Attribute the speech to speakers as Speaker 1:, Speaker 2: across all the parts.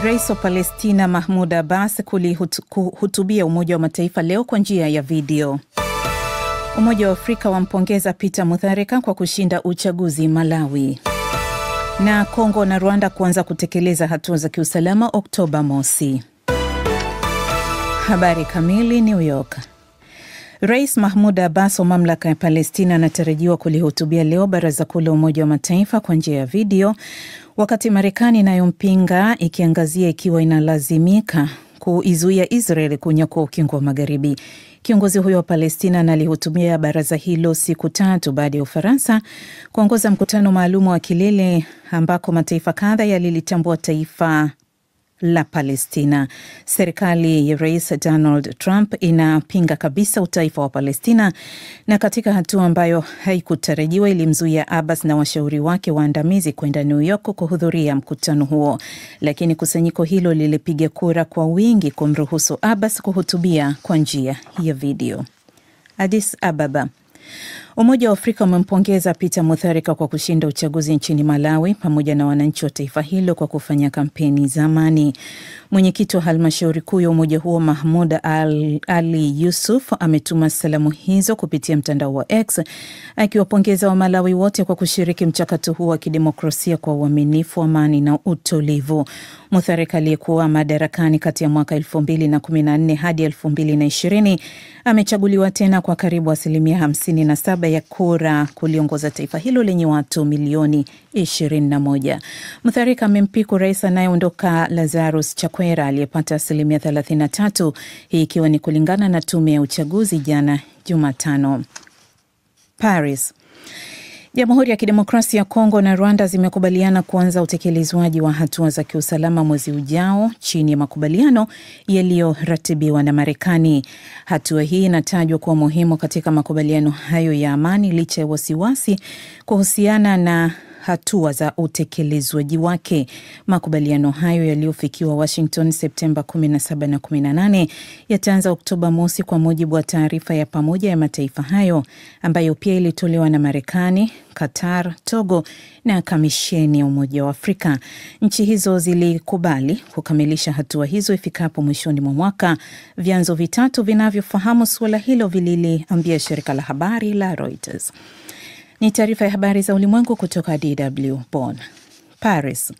Speaker 1: Rais wa Palestina Mahmoud Abbas kuhutubia Umoja wa Mataifa leo kwa njia ya video. Umoja wa Afrika wampongeza Peter Mutharika kwa kushinda uchaguzi Malawi. Na Kongo na Rwanda kuanza kutekeleza hatua za kiusalama Oktoba mosi. Habari kamili. New York. Rais Mahmoud Abbas wa mamlaka ya Palestina anatarajiwa kulihutubia leo Baraza Kuu la Umoja wa Mataifa kwa njia ya video, wakati Marekani inayompinga ikiangazia ikiwa inalazimika kuizuia Israel kunyakua ukingo wa Magharibi. Kiongozi huyo wa Palestina analihutubia baraza hilo siku tatu baada ya Ufaransa kuongoza mkutano maalum wa kilele ambako mataifa kadha yalilitambua taifa la Palestina. Serikali ya Rais Donald Trump inapinga kabisa utaifa wa Palestina, na katika hatua ambayo haikutarajiwa ilimzuia Abbas na washauri wake waandamizi kwenda New York kuhudhuria mkutano huo. Lakini kusanyiko hilo lilipiga kura kwa wingi kumruhusu Abbas kuhutubia kwa njia ya video. Addis Ababa. Umoja wa Afrika umempongeza Peter Mutharika kwa kushinda uchaguzi nchini Malawi pamoja na wananchi wa taifa hilo kwa kufanya kampeni za amani. Mwenyekiti wa halmashauri kuu ya umoja huo Mahmoud Ali Yusuf ametuma salamu hizo kupitia mtandao wa X, akiwapongeza wa Malawi wote kwa kushiriki mchakato huo wa kidemokrasia kwa uaminifu, amani na utulivu. Mutharika aliyekuwa madarakani kati ya mwaka 2014 hadi 2020 amechaguliwa tena kwa karibu 57% ya kura kuliongoza taifa hilo lenye watu milioni 21. Mutharika amempiku rais anayeondoka Lazarus Chakwera aliyepata 33%, hii ikiwa ni kulingana na tume ya uchaguzi jana Jumatano. Paris. Jamhuri ya Kidemokrasia ya Kongo na Rwanda zimekubaliana kuanza utekelezwaji wa hatua za kiusalama mwezi ujao chini ya makubaliano yaliyoratibiwa na Marekani. Hatua hii inatajwa kuwa muhimu katika makubaliano hayo ya amani licha ya wasiwasi kuhusiana na hatua za utekelezwaji wake. Makubaliano hayo yaliyofikiwa Washington Septemba 17 na 18 yataanza Oktoba mosi kwa mujibu wa taarifa ya pamoja ya mataifa hayo ambayo pia ilitolewa na Marekani, Qatar, Togo na Kamisheni ya Umoja wa Afrika. Nchi hizo zilikubali kukamilisha hatua hizo ifikapo mwishoni mwa mwaka. Vyanzo vitatu vinavyofahamu suala hilo vililiambia shirika la habari la Reuters. Ni taarifa ya habari za ulimwengu kutoka DW Bonn. Paris.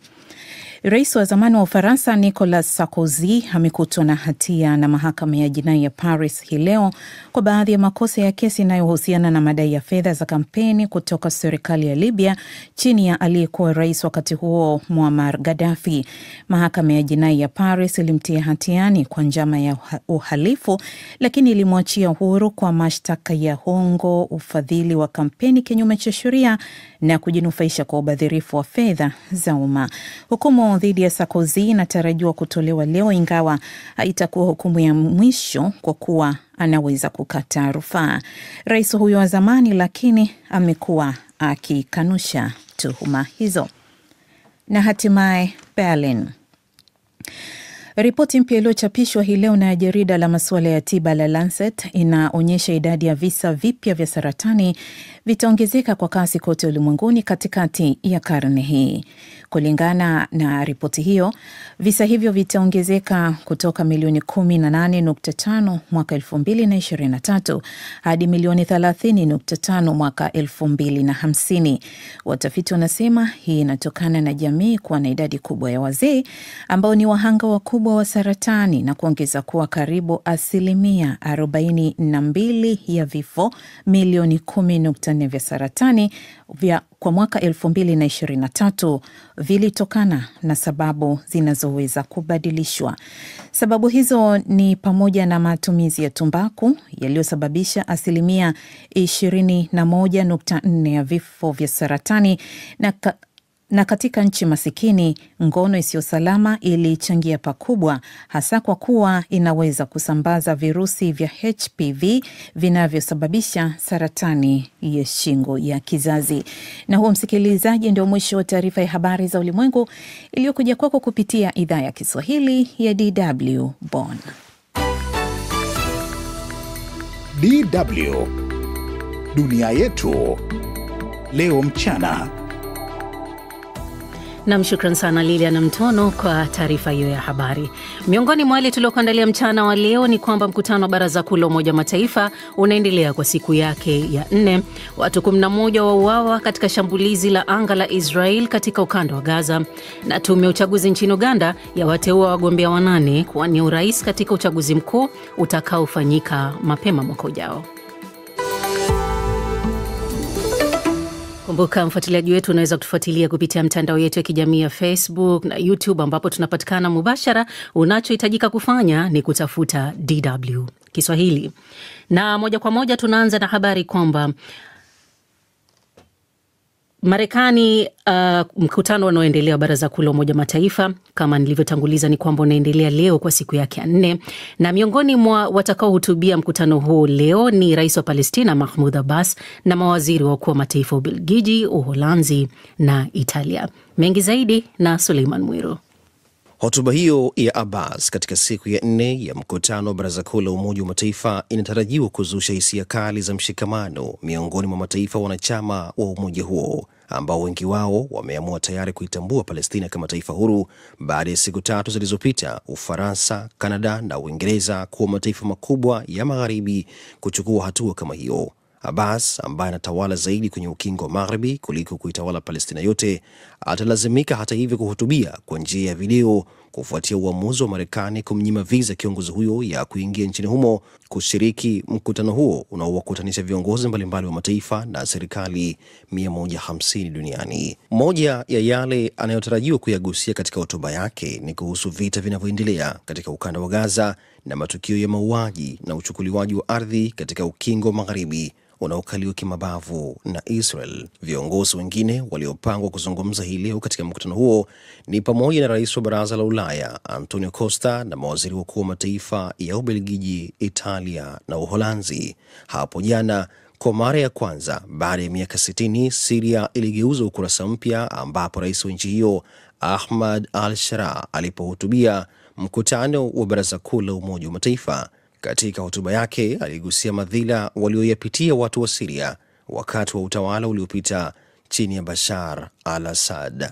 Speaker 1: Rais wa zamani wa Ufaransa Nicolas Sarkozy amekutwa na hatia na mahakama ya jinai ya Paris hii leo kwa baadhi ya makosa ya kesi inayohusiana na madai ya fedha za kampeni kutoka serikali ya Libya chini ya aliyekuwa rais wakati huo Muammar Gaddafi. Mahakama ya jinai ya Paris ilimtia hatiani kwa njama ya uhalifu, lakini ilimwachia huru kwa mashtaka ya hongo, ufadhili wa kampeni kinyume cha sheria na kujinufaisha kwa ubadhirifu wa fedha za umma. Hukumu dhidi ya Sarkozy inatarajiwa kutolewa leo, ingawa haitakuwa hukumu ya mwisho kwa kuwa anaweza kukata rufaa. Rais huyo wa zamani lakini amekuwa akikanusha tuhuma hizo. Na hatimaye Berlin. Ripoti mpya iliyochapishwa hii leo na jarida la masuala ya tiba la Lancet inaonyesha idadi ya visa vipya vya saratani vitaongezeka kwa kasi kote ulimwenguni katikati ya karne hii. Kulingana na ripoti hiyo, visa hivyo vitaongezeka kutoka milioni 18.5 mwaka 2023 hadi milioni 30.5 mwaka 2050. Watafiti wanasema hii inatokana na jamii kuwa na idadi kubwa ya wazee ambao ni wahanga wakubwa wa saratani, na kuongeza kuwa karibu 42% ya vifo milioni 10.4 vya saratani kwa mwaka 2023 vilitokana na sababu zinazoweza kubadilishwa. Sababu hizo ni pamoja na matumizi ya tumbaku yaliyosababisha 21.4 ya vifo vya saratani, na katika nchi masikini ngono isiyo salama ilichangia pakubwa, hasa kwa kuwa inaweza kusambaza virusi vya HPV vinavyosababisha saratani ya shingo ya kizazi. Na huo, msikilizaji, ndio mwisho wa taarifa ya habari za ulimwengu iliyokuja kwako kupitia idhaa ya Kiswahili ya DW Bonn.
Speaker 2: DW Dunia Yetu Leo Mchana. Na mshukran sana Lilian Mtono kwa taarifa hiyo ya habari. Miongoni mwa wale tuliokuandalia mchana wa leo ni kwamba mkutano wa Baraza Kuu la Umoja wa Mataifa unaendelea kwa siku yake ya 4. Watu 11 wauawa katika shambulizi la anga la Israel katika ukanda wa Gaza, na tume ya uchaguzi nchini Uganda yawateua wagombea 8 kuwania urais katika uchaguzi mkuu utakaofanyika mapema mwaka ujao. Kumbuka mfuatiliaji wetu unaweza kutufuatilia kupitia mtandao yetu ya kijamii ya Facebook na YouTube ambapo tunapatikana mubashara. Unachohitajika kufanya ni kutafuta DW Kiswahili. Na moja kwa moja tunaanza na habari kwamba Marekani, mkutano unaoendelea Baraza Kuu la Umoja wa Mataifa kama nilivyotanguliza ni kwamba unaendelea leo kwa siku yake ya 4, na miongoni mwa watakaohutubia mkutano huu leo ni Rais wa Palestina Mahmoud Abbas na mawaziri wakuu wa mataifa Ubelgiji, Uholanzi na Italia. Mengi zaidi na Suleiman Mwiru.
Speaker 3: Hotuba hiyo ya Abbas katika siku ya 4 ya mkutano wa Baraza Kuu la Umoja wa Mataifa inatarajiwa kuzusha hisia kali za mshikamano miongoni mwa mataifa wanachama wa umoja huo, ambao wengi wao wameamua tayari kuitambua Palestina kama taifa huru baada ya siku 3 zilizopita Ufaransa, Kanada na Uingereza kuwa mataifa makubwa ya magharibi kuchukua hatua kama hiyo. Abbas, ambaye anatawala zaidi kwenye ukingo wa magharibi kuliko kuitawala Palestina yote, atalazimika hata hivyo kuhutubia kwa njia ya video kufuatia uamuzi wa Marekani kumnyima visa kiongozi huyo ya kuingia nchini humo kushiriki mkutano huo unaowakutanisha viongozi mbalimbali wa mataifa na serikali 150 duniani. Moja ya yale anayotarajiwa kuyagusia katika hotuba yake ni kuhusu vita vinavyoendelea katika ukanda wa Gaza na matukio ya mauaji na uchukuliwaji wa ardhi katika ukingo wa magharibi unaokaliwa kimabavu na Israel. Viongozi wengine waliopangwa kuzungumza hii leo katika mkutano huo ni pamoja na Rais wa Baraza la Ulaya Antonio Costa na mawaziri wakuu wa mataifa ya Ubelgiji, Italia na Uholanzi. Hapo jana, kwa mara ya kwanza baada ya miaka 60, Syria iligeuza ukurasa mpya ambapo rais wa nchi hiyo Ahmad al-Sharaa alipohutubia mkutano wa Baraza Kuu la Umoja wa Mataifa. Katika hotuba yake aligusia madhila walioyapitia watu wa Syria wakati wa utawala uliopita chini ya Bashar al-Assad.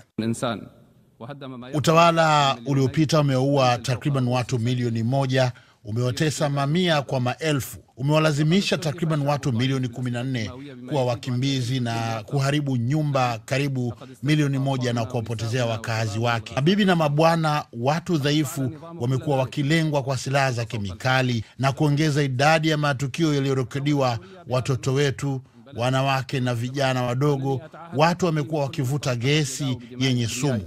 Speaker 4: Utawala uliopita umeua takriban watu milioni 1, umewatesa mamia kwa maelfu, umewalazimisha takriban watu milioni 14 kuwa wakimbizi na kuharibu nyumba karibu milioni 1 na kuwapotezea wakazi wake. Mabibi na mabwana, watu dhaifu wamekuwa wakilengwa kwa silaha za kemikali na kuongeza idadi ya matukio yaliyorekodiwa. Watoto wetu, wanawake na vijana wadogo, watu wamekuwa wakivuta gesi yenye sumu.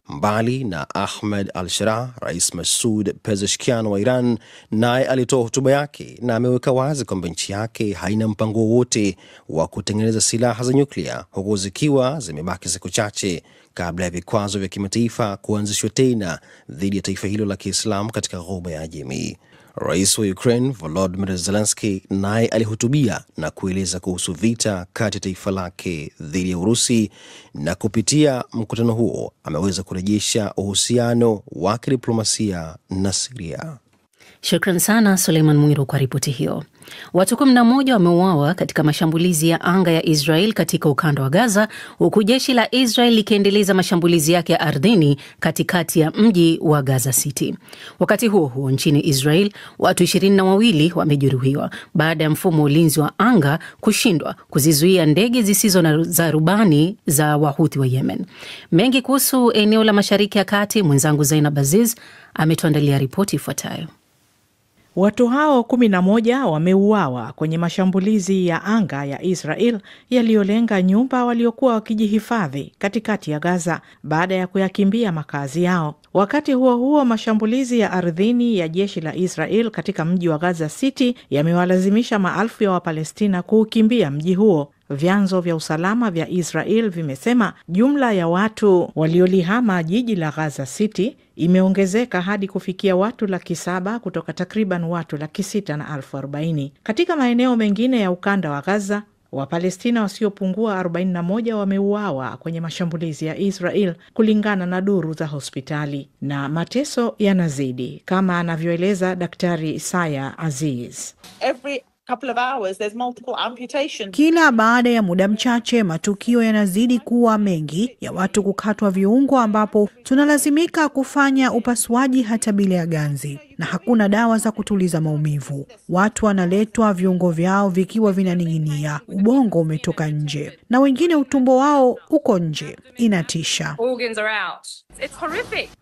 Speaker 3: Mbali na Ahmed al-Sharaa, Rais Masoud Pezeshkian wa Iran naye alitoa hotuba yake na ameweka wazi kwamba nchi yake haina mpango wowote wa kutengeneza silaha za nyuklia, huku zikiwa zimebaki siku chache kabla ya vikwazo vya kimataifa kuanzishwa tena dhidi ya taifa hilo la Kiislamu katika Ghuba ya Ajemi. Rais wa Ukraine Volodymyr Zelensky naye alihutubia na kueleza kuhusu vita kati ya taifa lake dhidi ya Urusi, na kupitia mkutano huo ameweza kurejesha uhusiano wa kidiplomasia na Syria.
Speaker 2: Shukran sana Suleiman Mwiru kwa ripoti hiyo. Watu 11 wameuawa katika mashambulizi ya anga ya Israel katika ukanda wa Gaza, huku jeshi la Israel likiendeleza mashambulizi yake ya ardhini katikati ya mji wa Gaza City. Wakati huo huo, nchini Israel, watu 22 wamejeruhiwa baada ya mfumo ulinzi wa anga kushindwa kuzizuia ndege zisizo za rubani za Wahuthi wa Yemen. Mengi kuhusu eneo la Mashariki ya Kati, mwenzangu Zainab Aziz ametuandalia ripoti ifuatayo.
Speaker 1: Watu hao 11 wameuawa kwenye mashambulizi ya anga ya Israel yaliyolenga nyumba waliokuwa wakijihifadhi katikati ya Gaza baada ya kuyakimbia makazi yao. Wakati huo huo, mashambulizi ya ardhini ya jeshi la Israel katika mji wa Gaza City yamewalazimisha maelfu ya Wapalestina kuukimbia mji huo. Vyanzo vya usalama vya Israel vimesema jumla ya watu waliolihama jiji la Gaza City imeongezeka hadi kufikia watu 700,000 kutoka takriban watu 640,000. Katika maeneo mengine ya ukanda wa Gaza, Wapalestina wasiopungua 41 wameuawa kwenye mashambulizi ya Israel kulingana na duru za hospitali, na mateso yanazidi kama anavyoeleza Daktari Isaya Aziz.
Speaker 5: Kila baada ya muda mchache matukio yanazidi kuwa mengi ya watu kukatwa viungo, ambapo tunalazimika kufanya upasuaji hata bila ya ganzi, na hakuna dawa za kutuliza maumivu. Watu wanaletwa viungo vyao vikiwa vinaning'inia, ubongo umetoka nje, na wengine utumbo wao uko nje. Inatisha.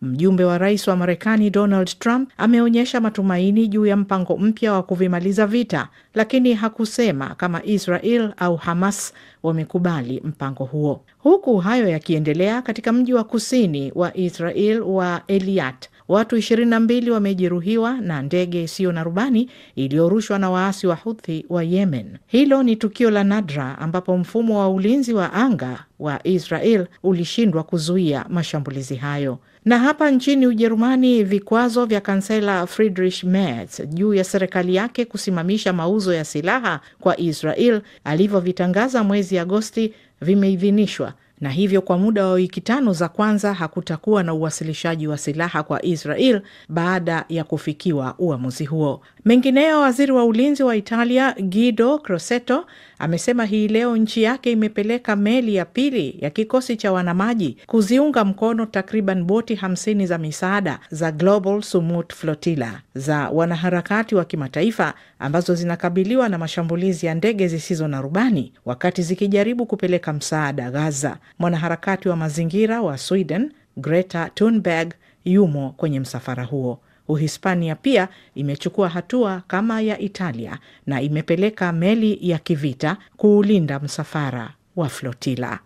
Speaker 5: Mjumbe wa rais wa Marekani Donald Trump ameonyesha matumaini juu ya mpango mpya wa kuvimaliza vita, lakini hakusema kama Israel au Hamas wamekubali mpango huo. Huku hayo yakiendelea, katika mji wa kusini wa Israel wa Eilat, watu 22 wamejeruhiwa na ndege isiyo na rubani iliyorushwa na waasi wa Houthi wa Yemen. Hilo ni tukio la nadra ambapo mfumo wa ulinzi wa anga wa Israel ulishindwa kuzuia mashambulizi hayo. Na hapa nchini Ujerumani, vikwazo vya kansela Friedrich Merz juu ya serikali yake kusimamisha mauzo ya silaha kwa Israel alivyovitangaza mwezi Agosti vimeidhinishwa, na hivyo kwa muda wa wiki 5 za kwanza hakutakuwa na uwasilishaji wa silaha kwa Israel baada ya kufikiwa uamuzi huo. Mengineo, waziri wa ulinzi wa Italia Guido Crosetto amesema hii leo nchi yake imepeleka meli ya pili ya kikosi cha wanamaji kuziunga mkono takriban boti 50 za misaada za Global Sumut Flotilla za wanaharakati wa kimataifa ambazo zinakabiliwa na mashambulizi ya ndege zisizo na rubani wakati zikijaribu kupeleka msaada Gaza. Mwanaharakati wa mazingira wa Sweden Greta Thunberg yumo kwenye msafara huo. Uhispania pia imechukua hatua kama ya Italia na imepeleka meli ya kivita kuulinda msafara wa flotila.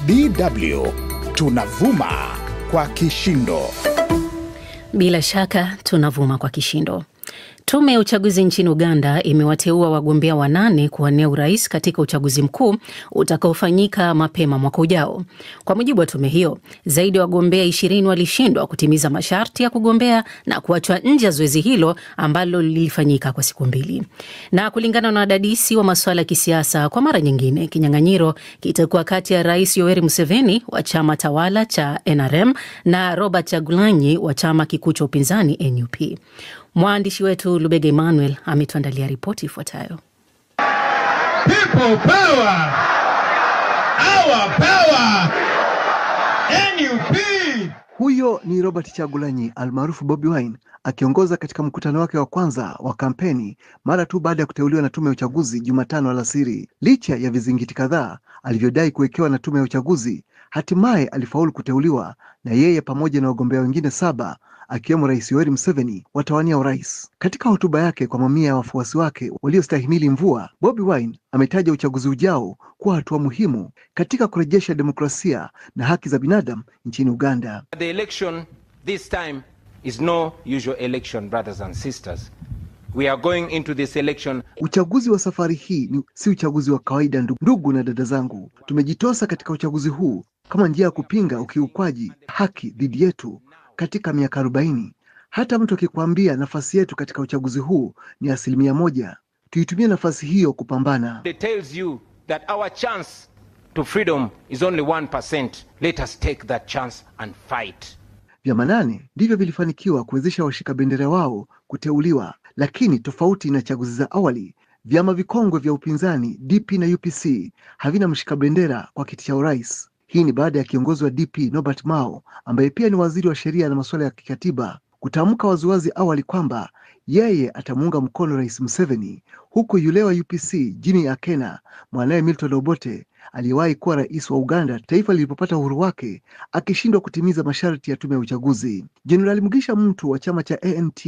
Speaker 6: DW tunavuma kwa kishindo.
Speaker 2: Bila shaka tunavuma kwa kishindo. Tume ya uchaguzi nchini Uganda imewateua wagombea 8 kuwania urais katika uchaguzi mkuu utakaofanyika mapema mwaka ujao. Kwa mujibu wa tume hiyo, zaidi ya wagombea 20 walishindwa kutimiza masharti ya kugombea na kuachwa nje ya zoezi hilo ambalo lilifanyika kwa siku 2. Na kulingana na wadadisi wa masuala ya kisiasa, kwa mara nyingine kinyang'anyiro kitakuwa kati ya Rais Yoweri Museveni wa chama tawala cha NRM na Robert Kyagulanyi wa chama kikuu cha upinzani NUP. Mwandishi wetu Lubega Emmanuel ametuandalia ripoti ifuatayo.
Speaker 7: People power! Our power! NUP!
Speaker 8: Huyo ni Robert Kyagulanyi almaarufu Bobi Wine akiongoza katika mkutano wake wa kwanza wa kampeni mara tu baada ya kuteuliwa na tume ya uchaguzi Jumatano alasiri. Licha ya vizingiti kadhaa alivyodai kuwekewa na tume ya uchaguzi, hatimaye alifaulu kuteuliwa, na yeye pamoja na wagombea wengine 7 akiwemo Rais Yoweri Museveni watawania urais. Katika hotuba yake kwa mamia ya wafuasi wake waliostahimili mvua, Bobi Wine ametaja uchaguzi ujao kuwa hatua muhimu katika kurejesha demokrasia na haki za binadamu nchini Uganda.
Speaker 9: The election this time is no usual election, brothers and sisters. We are going into this election.
Speaker 8: Uchaguzi wa safari hii si uchaguzi wa kawaida, ndugu na dada zangu. Tumejitosa katika uchaguzi huu kama njia ya kupinga ukiukwaji haki dhidi yetu katika miaka 40. Hata mtu akikwambia nafasi yetu katika uchaguzi huu ni 1%, tuitumie nafasi hiyo kupambana.
Speaker 9: It tells you that our chance to freedom is only 1%. Let us take that chance and fight.
Speaker 8: Vyama 8 ndivyo vilifanikiwa kuwezesha washika bendera wao kuteuliwa, lakini tofauti na chaguzi za awali, vyama vikongwe vya upinzani DP na UPC havina mshika bendera kwa kiti cha urais. Hii ni baada ya kiongozi wa DP Norbert Mao, ambaye pia ni waziri wa sheria na masuala ya kikatiba, kutamka waziwazi awali kwamba yeye atamuunga mkono Rais Museveni, huku yule wa UPC Jimmy Akena, mwanae Milton Obote aliyewahi kuwa rais wa Uganda taifa lilipopata uhuru wake, akishindwa kutimiza masharti ya tume ya uchaguzi. Jenerali Mugisha Muntu wa chama cha ANT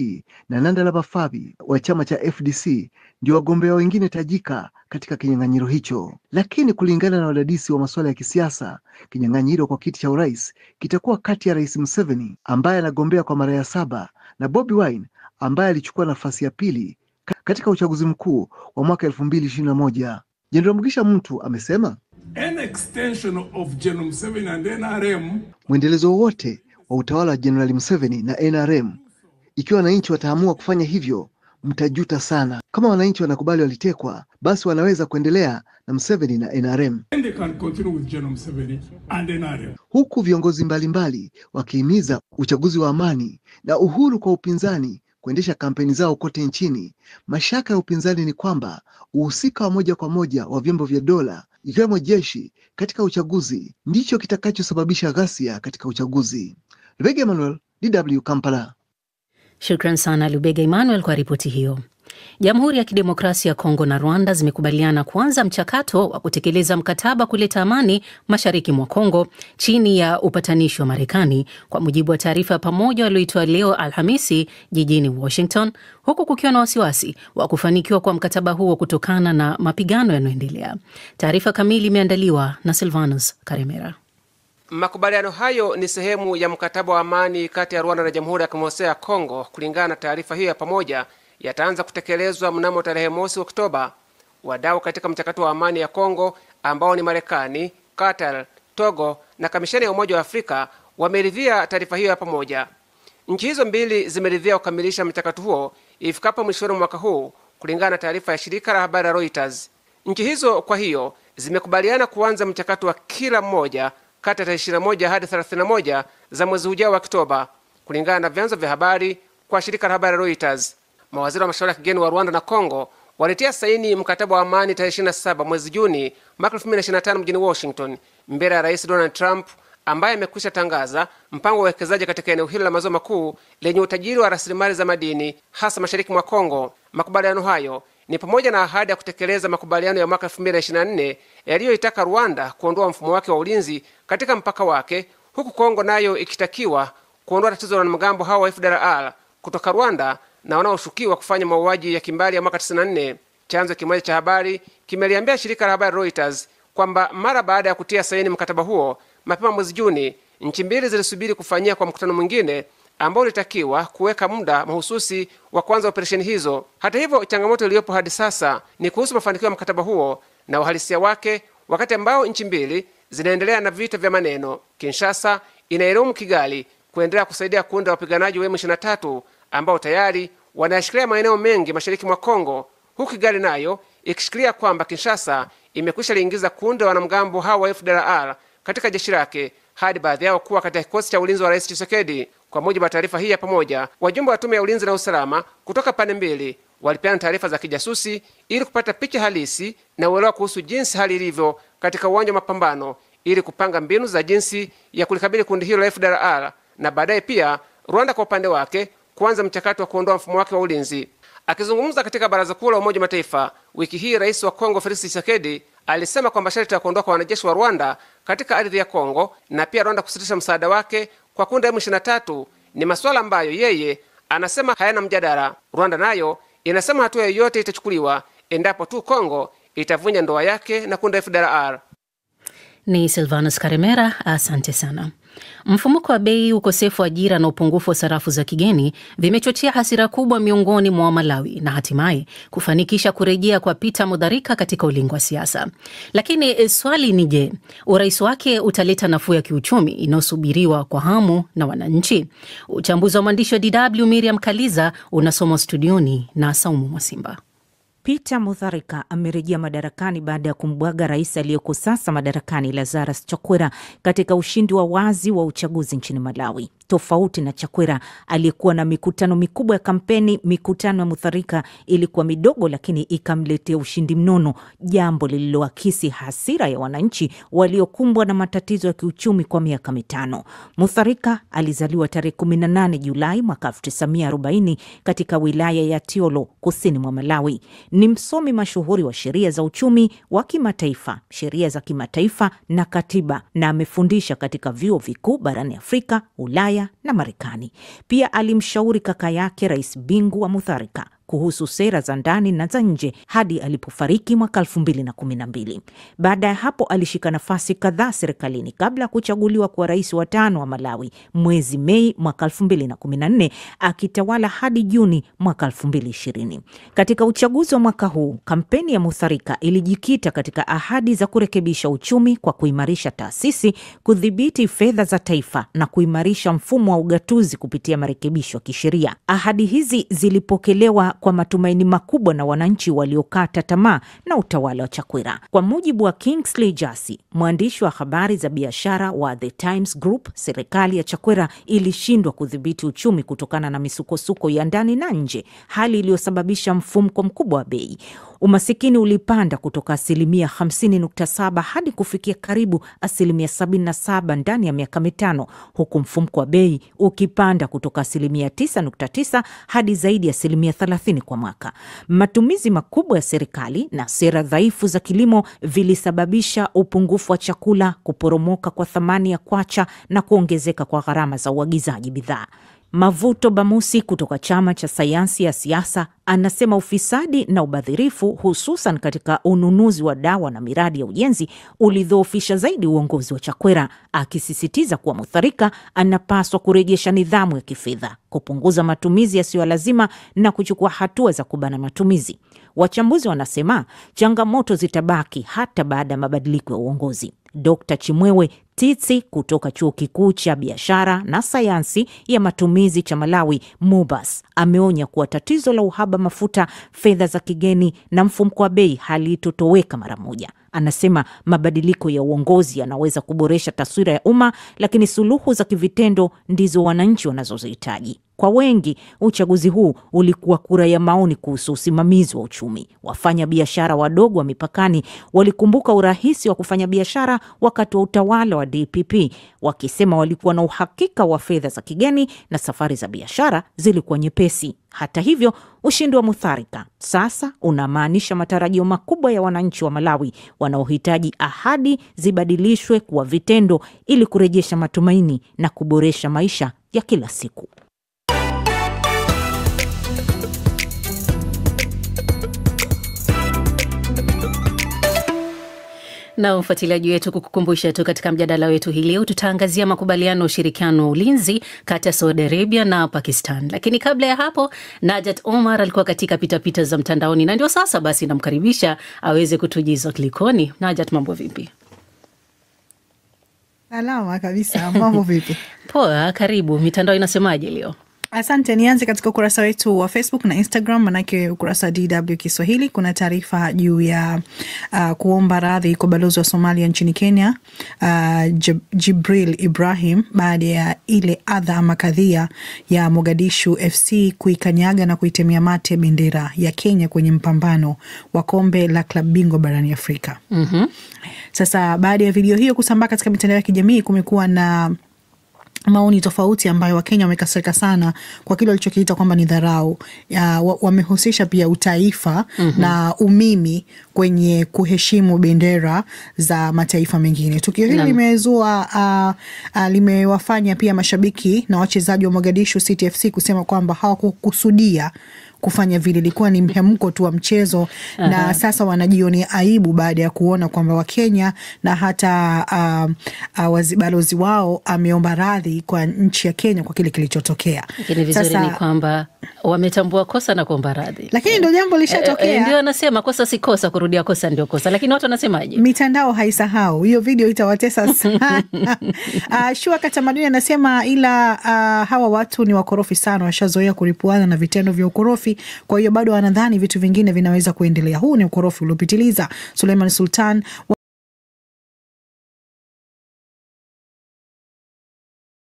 Speaker 8: na Nandala Bafabi wa chama cha FDC ndio wagombea wengine tajika katika kinyang'anyiro hicho. Lakini kulingana na wadadisi wa masuala ya kisiasa, kinyang'anyiro kwa kiti cha urais kitakuwa kati ya Rais Museveni ambaye anagombea kwa mara ya 7 na Bobi Wine ambaye alichukua nafasi ya 2 katika uchaguzi mkuu wa mwaka 2021. Jenerali Mugisha Muntu amesema
Speaker 7: An extension of General Museveni and NRM,
Speaker 8: mwendelezo wote wa utawala wa Jenerali Museveni na NRM, ikiwa wananchi wataamua kufanya hivyo, mtajuta sana. Kama wananchi wanakubali walitekwa, basi wanaweza kuendelea na Museveni na NRM.
Speaker 7: and they can continue with General Museveni and NRM.
Speaker 8: Huku viongozi mbalimbali wakihimiza uchaguzi wa amani na uhuru kwa upinzani kuendesha kampeni zao kote nchini. Mashaka ya upinzani ni kwamba uhusika wa moja kwa moja wa vyombo vya dola ikiwemo jeshi katika uchaguzi ndicho kitakachosababisha ghasia katika uchaguzi. Lubega Emmanuel, DW Kampala.
Speaker 2: Shukran sana Lubega Emmanuel kwa ripoti hiyo. Jamhuri ya Kidemokrasia ya Kongo na Rwanda zimekubaliana kuanza mchakato wa kutekeleza mkataba kuleta amani mashariki mwa Kongo chini ya upatanishi wa Marekani, kwa mujibu wa taarifa pamoja walioitoa leo Alhamisi jijini Washington, huku kukiwa na wasiwasi wa kufanikiwa kwa mkataba huo kutokana na mapigano yanayoendelea. Taarifa kamili imeandaliwa na Silvanus Karemera.
Speaker 10: Makubaliano hayo ni sehemu ya mkataba wa amani kati ya Rwanda na Jamhuri ya Kidemokrasia ya Kongo. Kulingana na taarifa hiyo ya pamoja, yataanza kutekelezwa mnamo tarehe mosi Oktoba. Wadau katika mchakato wa amani ya Kongo ambao ni Marekani, Qatar, Togo na Kamisheni ya Umoja wa Afrika wameridhia taarifa hiyo ya pamoja. Nchi hizo mbili zimeridhia kukamilisha mchakato huo ifikapo mwishoni mwa mwaka huu, kulingana na taarifa ya shirika la habari la Reuters. Nchi hizo kwa hiyo zimekubaliana kuanza mchakato wa kila mmoja kati ya 21 hadi 31 za mwezi ujao wa Oktoba, kulingana na vyanzo vya habari kwa shirika la habari la Reuters. Mawaziri wa mashauri ya kigeni wa Rwanda na Kongo walitia saini mkataba wa amani tarehe 27 mwezi Juni mwaka 2025 mjini Washington, mbele ya Rais Donald Trump ambaye amekwisha tangaza mpango wa uwekezaji katika eneo hilo la maziwa makuu lenye utajiri wa rasilimali za madini, hasa mashariki mwa Kongo. Makubaliano hayo ni pamoja na ahadi ya kutekeleza makubaliano ya mwaka 2024 yaliyoitaka Rwanda kuondoa mfumo wake wa ulinzi katika mpaka wake, huku Kongo nayo ikitakiwa kuondoa tatizo la wanamgambo hao wa FDLR kutoka Rwanda na wanaoshukiwa kufanya mauaji ya kimbali ya mwaka 94. Chanzo kimoja cha habari kimeliambia shirika la habari Reuters kwamba mara baada ya kutia saini mkataba huo mapema mwezi Juni, nchi mbili zilisubiri kufanyia kwa mkutano mwingine ambao ulitakiwa kuweka muda mahususi wa kuanza operesheni hizo. Hata hivyo, changamoto iliyopo hadi sasa ni kuhusu mafanikio ya mkataba huo na uhalisia wake, wakati ambao nchi mbili zinaendelea na vita vya maneno. Kinshasa inailaumu Kigali kuendelea kusaidia kuunda wapiganaji wa M23 ambao tayari wanayashikilia maeneo mengi mashariki mwa Kongo, huku Kigali nayo ikishikilia kwamba Kinshasa imekwisha liingiza kundi la wanamgambo hao wa FDLR katika jeshi lake, hadi baadhi yao kuwa katika kikosi cha ulinzi wa Rais Tshisekedi. Kwa mujibu wa taarifa hii ya pamoja, wajumbe wa tume ya ulinzi na usalama kutoka pande mbili walipeana taarifa za kijasusi ili kupata picha halisi na uelewa kuhusu jinsi hali ilivyo katika uwanja wa mapambano, ili kupanga mbinu za jinsi ya kulikabili kundi hilo la FDLR, na baadaye pia Rwanda kwa upande wake kuanza mchakato wa kuondoa mfumo wake wa ulinzi. Akizungumza katika Baraza Kuu la Umoja wa Mataifa wiki hii, Rais wa Kongo Felix Tshisekedi alisema kwamba sharti ya kuondoka wanajeshi wa Rwanda katika ardhi ya Kongo na pia Rwanda kusitisha msaada wake kwa kundi la M23 ni masuala ambayo yeye anasema hayana mjadala. Rwanda nayo inasema hatua yoyote itachukuliwa endapo tu Kongo itavunja ndoa yake na kundi la FDLR.
Speaker 2: Ni Silvanus Karemera, asante sana. Mfumuko wa bei, ukosefu wa ajira na upungufu wa sarafu za kigeni vimechochea hasira kubwa miongoni mwa Malawi na hatimaye kufanikisha kurejea kwa Peter Mutharika katika ulingo wa siasa. Lakini swali ni je, urais wake utaleta nafuu ya kiuchumi inayosubiriwa kwa hamu na wananchi? Uchambuzi wa mwandishi wa DW Miriam Kaliza unasomwa studioni na Saumu Mwasimba.
Speaker 11: Peter Mutharika amerejea madarakani baada ya kumbwaga rais aliyeko sasa madarakani Lazarus Chakwera katika ushindi wa wazi wa uchaguzi nchini Malawi. Tofauti na Chakwera aliyekuwa na mikutano mikubwa ya kampeni, mikutano ya Mutharika ilikuwa midogo lakini ikamletea ushindi mnono, jambo lililoakisi hasira ya wananchi waliokumbwa na matatizo ya kiuchumi kwa miaka mitano. Mutharika alizaliwa tarehe 18 Julai mwaka 1940 katika wilaya ya Tiolo, kusini mwa Malawi. Ni msomi mashuhuri wa sheria za uchumi wa kimataifa, sheria za kimataifa na katiba, na amefundisha katika vyuo vikuu barani Afrika, Ulaya na Marekani. Pia alimshauri kaka yake Rais Bingu wa Mutharika kuhusu sera za ndani na za nje hadi alipofariki mwaka 2012. Baada ya hapo alishika nafasi kadhaa serikalini kabla ya kuchaguliwa kwa rais wa 5 wa Malawi mwezi Mei mwaka 2014, akitawala hadi Juni mwaka 2020. Katika uchaguzi wa mwaka huu, kampeni ya Mutharika ilijikita katika ahadi za kurekebisha uchumi kwa kuimarisha taasisi, kudhibiti fedha za taifa na kuimarisha mfumo wa ugatuzi kupitia marekebisho ya kisheria. Ahadi hizi zilipokelewa kwa matumaini makubwa na wananchi waliokata tamaa na utawala wa Chakwera. Kwa mujibu wa Kingsley Jasi, mwandishi wa habari za biashara wa The Times Group, serikali ya Chakwera ilishindwa kudhibiti uchumi kutokana na misukosuko ya ndani na nje, hali iliyosababisha mfumuko mkubwa wa bei. Umasikini ulipanda kutoka 50.7% hadi kufikia karibu 77% ndani ya miaka mitano, huku mfumuko wa bei ukipanda kutoka 9.9% hadi zaidi ya 30% kwa mwaka. Matumizi makubwa ya serikali na sera dhaifu za kilimo vilisababisha upungufu wa chakula, kuporomoka kwa thamani ya kwacha na kuongezeka kwa gharama za uagizaji bidhaa. Mavuto Bamusi kutoka chama cha sayansi ya siasa anasema ufisadi na ubadhirifu, hususan katika ununuzi wa dawa na miradi ya ujenzi, ulidhoofisha zaidi uongozi wa Chakwera, akisisitiza kuwa Mutharika anapaswa kurejesha nidhamu ya kifedha, kupunguza matumizi yasiyo lazima na kuchukua hatua za kubana matumizi. Wachambuzi wanasema changamoto zitabaki hata baada ya mabadiliko ya uongozi. Dr. Chimwewe Titsi kutoka Chuo Kikuu cha Biashara na Sayansi ya Matumizi cha Malawi, MUBAS, ameonya kuwa tatizo la uhaba mafuta, fedha za kigeni na mfumuko wa bei halitotoweka mara moja. Anasema mabadiliko ya uongozi yanaweza kuboresha taswira ya umma, lakini suluhu za kivitendo ndizo wananchi wanazozihitaji. Kwa wengi, uchaguzi huu ulikuwa kura ya maoni kuhusu usimamizi wa uchumi. Wafanya biashara wadogo wa mipakani walikumbuka urahisi wa kufanya biashara wakati wa utawala wa DPP, wakisema walikuwa na uhakika wa fedha za kigeni na safari za biashara zilikuwa nyepesi. Hata hivyo, ushindi wa Mutharika sasa unamaanisha matarajio makubwa ya wananchi wa Malawi wanaohitaji ahadi zibadilishwe kuwa vitendo ili kurejesha matumaini na kuboresha maisha ya kila siku.
Speaker 2: Na mfuatiliaji wetu, kukukumbusha tu katika mjadala wetu hii leo tutaangazia makubaliano ya ushirikiano wa ulinzi kati ya Saudi Arabia na Pakistan. Lakini kabla ya hapo, Najat Omar alikuwa katika pitapita za mtandaoni na ndio sasa basi namkaribisha aweze kutujiza kulikoni. Najat, mambo vipi?
Speaker 12: Salama kabisa, mambo vipi?
Speaker 2: Poa, karibu. Mitandao inasemaje leo?
Speaker 12: Asante, nianze katika ukurasa wetu wa Facebook na Instagram, manake ukurasa wa DW Kiswahili. Kuna taarifa juu ya kuomba radhi kwa balozi wa Somalia nchini Kenya, Jibril Ibrahim, baada ya ile adha ama kadhia ya Mogadishu FC kuikanyaga na kuitemea mate bendera ya Kenya kwenye mpambano wa kombe la klabu bingwa barani Afrika. Sasa baada ya video hiyo kusambaa katika mitandao ya kijamii, kumekuwa na maoni tofauti ambayo Wakenya wamekasirika sana kwa kile walichokiita kwamba ni dharau. Wamehusisha pia utaifa na umimi kwenye kuheshimu bendera za mataifa mengine. Tukio hili limezua limewafanya pia mashabiki na wachezaji wa Mogadishu City FC kusema kwamba hawakukusudia kufanya vile, ilikuwa ni mhemko tu wa mchezo. Na sasa wanajionea aibu baada ya kuona kwamba Wakenya na hata balozi wao ameomba radhi kwa nchi ya Kenya kwa kile kilichotokea.
Speaker 2: Lakini vizuri ni kwamba wametambua kosa na kuomba radhi.
Speaker 12: Lakini ndio jambo lishatokea.
Speaker 2: Ndio anasema kosa si kosa, kurudia kosa ndio kosa. Lakini watu wanasemaje?
Speaker 12: Mitandao haisahau. Hiyo video itawatesa sana. Shua Katamaduni anasema ila hawa watu ni wakorofi sana, washazoea kuripuana na vitendo vya ukorofi. Kwa hiyo bado wanadhani vitu vingine vinaweza kuendelea. Huu ni ukorofi uliopitiliza. Suleiman Sultan